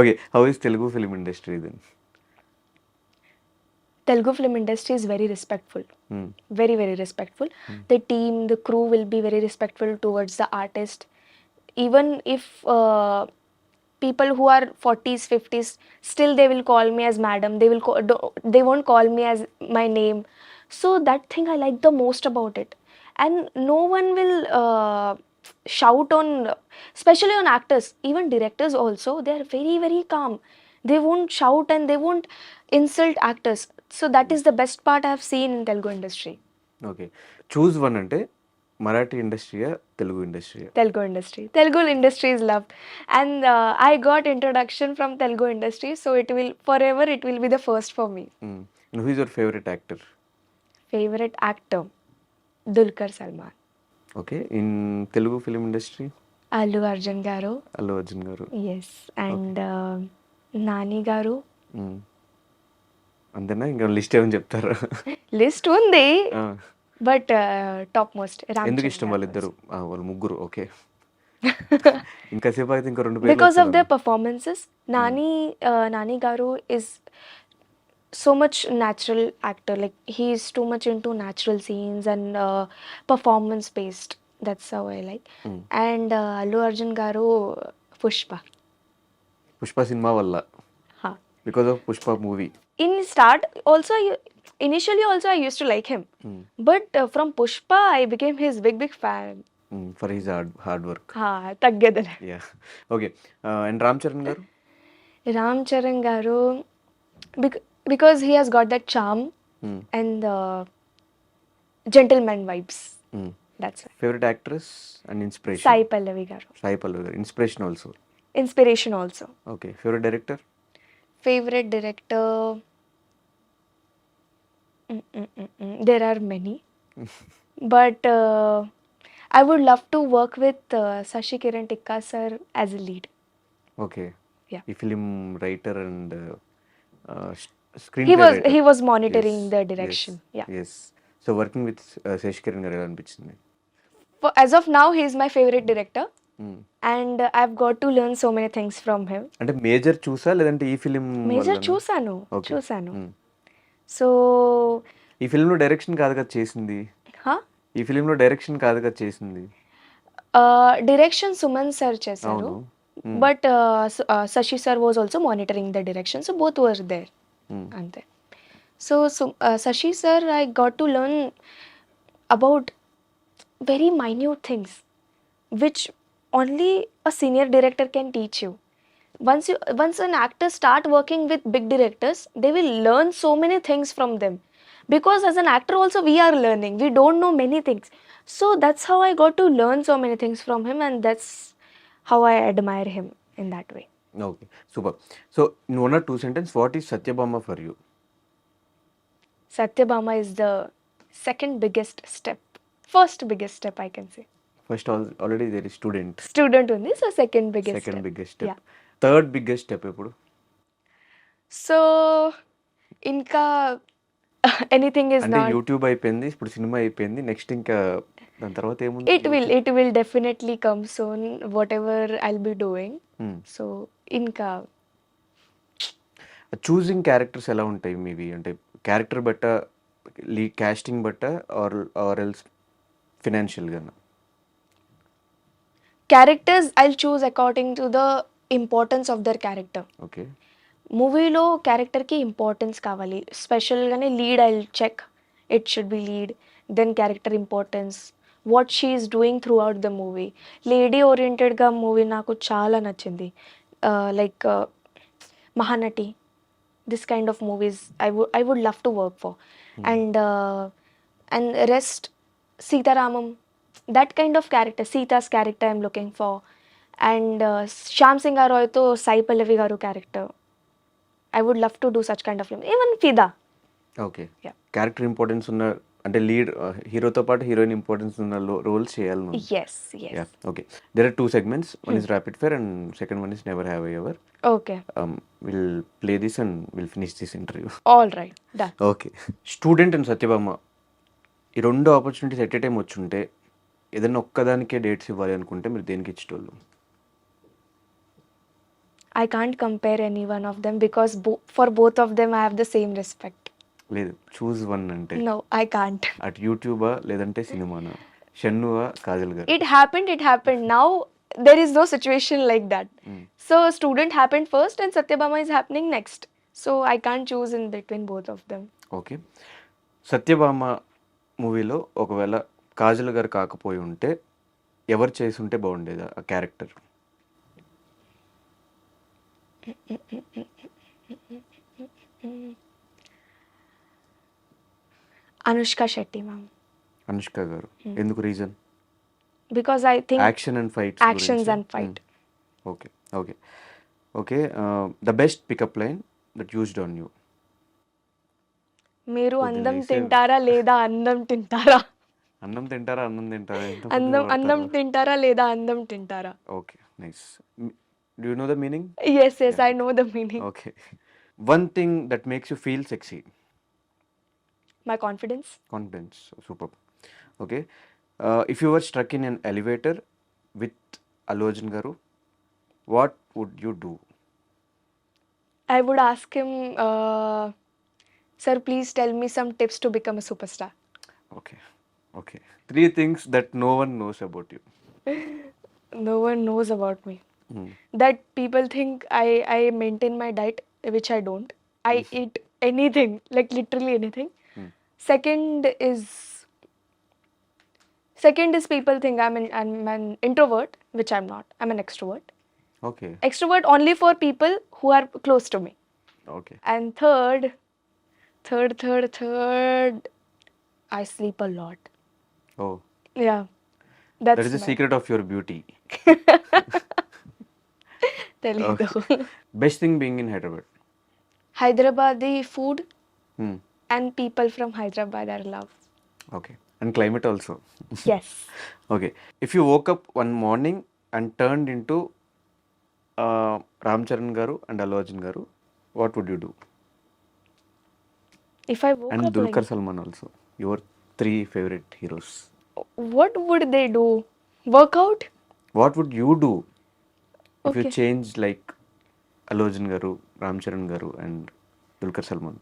Okay. How is Telugu film industry then? Telugu film industry is very respectful. హ్మ్. Very, very respectful. The team, the crew will be very respectful towards the artist. Even if people who are 40s, 50s, still they will call me as madam. They won't call me as my name. So that thing I like the most about it. And no one will shout on, especially on actors, even directors also. They are very, very calm. They won't shout and they won't insult actors. So that is the best part I have seen in Telugu industry. Okay. Choose one అంటే మరాఠీ ఇండస్ట్రీయా? తెలుగు ఇండస్ట్రీయా? Telugu industry. Telugu industry is loved, and I got introduction from Telugu industry, so it will forever. It will be the first for me. హ్మ్. And who is your favourite actor? Favorite actor, Dulquer Salman, okay. In Telugu film industry? Allu Arjun garu, Allu Arjun గారు. yes, and Nani garu. హ్మ్. అంతేనా? ఇంకా list ఏమని చెప్తారా? List undi, ఆ! but top most Ram ఎందుకు Charan ఇష్టం garu వాళ్ళిద్దరు? also. వాళ్ళు ముగ్గురు. ఓకే. ఇంకా సేపు ఆగితే ఇంకో 2 పేర్లు Because of their వచ్చేదన్న. performances. Nani garu is so much natural actor, like he's too much into natural scenes and performance based. That's how I like. హ్మ్. And Allu Arjun garu, Pushpa. 'Pushpa' cinema వల్ల. Ha. Because of 'Pushpa' movie. In start also, initially also I used to like him, హ్మ్. but from Pushpa I became his big fan. హ్మ్. For his hard work. Ha, taggedale. Yeah! Okay. And 'Ram Charan' గారు? Ram Charan garu, because he has got that charm హ్మ్. and gentleman vibes. Hmm. That's why. Favourite actress and inspiration? Sai Pallavi garu. Sai Pallavi garu. Inspiration also. Inspiration also. Okay. Favourite director? Favorite director, there are many, but I would love to work with Sashi Kiran Tikka sir as a lead. Okay. Yeah. ఈ film writer and screen play writer. He was yes. monitoring the yes. direction. Yeah. Yes. So working with Sasikiran గారు ఎలా అనిపించింది? As of now, he is my favorite director, హ్మ్. and I've got to learn so many things from him. అంటే major చూసా లేదంటే ఈ film Major వల్లనా? చూసాను. Okay. హ్మ్. So, ఈ ఫిల్మ్‌లో డైరెక్షన్ కాదు కదా చేసింది? huh? ఈ ఫిల్మ్‌లో డైరెక్షన్ కాదు కదా చేసింది? Direction Suman sir చేశారు, అవును. హ్మ్. but Sashi sir was also monitoring the direction, so both were there. హ్మ్. అంతే. So Sashi sir, I got to learn about very minute things which only a senior director can teach you. Once an actor start working with big directors, they will learn so many things from them, because as an actor also we are learning, we don't know many things. So that's how I got to learn so many things from him, and that's how I admire him in that way. Okay. Super. So in 1 or 2 sentence what is Satyabhama for you? Satyabama is the second biggest step, first biggest step I can say. First already there is student. Student ఉంది, so second biggest second step. Biggest step. Yeah. Third biggest step ఎప్పుడు? So ఇంకా anything is అంటే not. YouTube అయిపోయింది. ఇప్పుడు cinema అయిపోయింది. Next ఇంకా దాని తర్వాత ఏముంది? It will definitely come soon, whatever I'll be doing. Hmm. So ఇంకా చూజింగ్ క్యారెక్టర్స్ ఎలా ఉంటాయి మీవి? అంటే క్యారెక్టర్ బట్టా, కాస్టింగ్ బట్టా ఆర్ ఎల్స్ ఫినాన్షియల్‌గానా? characters I'll choose according to the importance of their character. Okay. మూవీలో క్యారెక్టర్కి ఇంపార్టెన్స్ కావాలి, స్పెషల్గానే lead I check, it should be lead, then character importance, what she is doing throughout the movie. Lady ఓరియంటెడ్గా movie నాకు చాలా నచ్చింది, like Mahanati, this kind of movies I would love to work for. And rest, Sitaramam, that kind of character, Sita's character I'm looking for. And Shyam Singh garu aitho Sai Pallavi garu character, I would love to do such kind of film, even Fida. Okay. Yeah. Character importance ఉన్న అంటే lead హీరోతో పాటు heroine importance ఉన్న roles చేయాలి నువ్వు. Yes. Yeah. Okay. There are 2 segments. One is rapid fire and second one is never have ever. Okay. Will play this and will finish this interview. All right, done. Okay. Student and Sathyabama ఈ 2 opportunities at a time వచ్చుంటే ఏదైనా ఒక్కదానికే dates ఇవ్వాలి అనుకుంటే మీరు దేనికి ఇచ్చేటోళ్ళు? I can't compare any one of them because for both of them I have the same respect. లేదు choose one అంటే No, I can't. అటు యూట్యూబా లేదంటే సినిమానా, షన్నువా కాజల్ గారు? It happened. Now there is no situation like that. So student happened first and Satyabama is happening next. So I can't choose in between both of them. Okay. Satyabhama మూవీలో ఒకవేళ కాజల్ గారు కాకపోయి ఉంటే ఎవరు చేసి ఉంటే బాగుండేది ఆ character? Anushka Shetty ma'am. Anushka garu. ఎందుకు reason? Because I think action and fights actions and fight. Okay okay okay. The best pickup line that used on you? మీరు పొద్దున్న అందం లేస్తే- తింటారా లేదా అందం తింటారా? అన్నం తింటారా అన్నం తింటారా? అన్నం తింటారా లేదా అందం తింటారా? Okay nice. Do you know the meaning? Yes, I know the meaning. Okay. One thing that makes you feel sexy? My confidence. Confidence. Super. Okay. If you were struck in an elevator with Allu Arjun garu, what would you do? I would ask him, sir, please tell me some tips to become a superstar. Okay okay. 3 things that no one knows about you. No one knows about me. That people think I maintain my diet, which I don't. I eat anything, like literally anything. Second is people think I'm an introvert, which I'm not. I'm an extrovert. Okay Extrovert only for people who are close to me. Okay. And third, I sleep a lot. Oh, Yeah, that that's is the my secret of your beauty. తెలీదు. Best thing being in Hyderabad? Hyderabadi food and people from Hyderabad I love. Okay. And climate also. Yes. Okay. If you woke up one morning and turned into Ram Charan garu and Allu Arjun garu, what would you do? If I woke and up Dulquer Salmaan also, your 3 favourite heroes. what would they do? Workout? What would you do if you Okay. Change like Allu Arjun garu, Ram Charan garu and Dulquer Salmaan?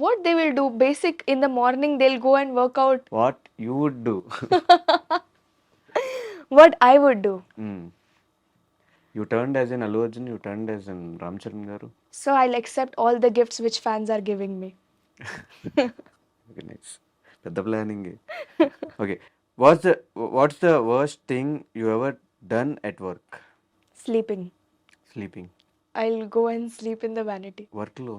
What they will do? Basic in the morning they'll go and work out. What you would do? What I would do? You turned as an Allu Arjun, you turned as an Ram Charan garu. So I'll accept all the gifts which fans are giving me. Okay nice. పెద్ద planning. Okay. What's the worst thing you ever done at work? Sleeping. Sleeping. I'll go and sleep in the vanity. వర్క్లో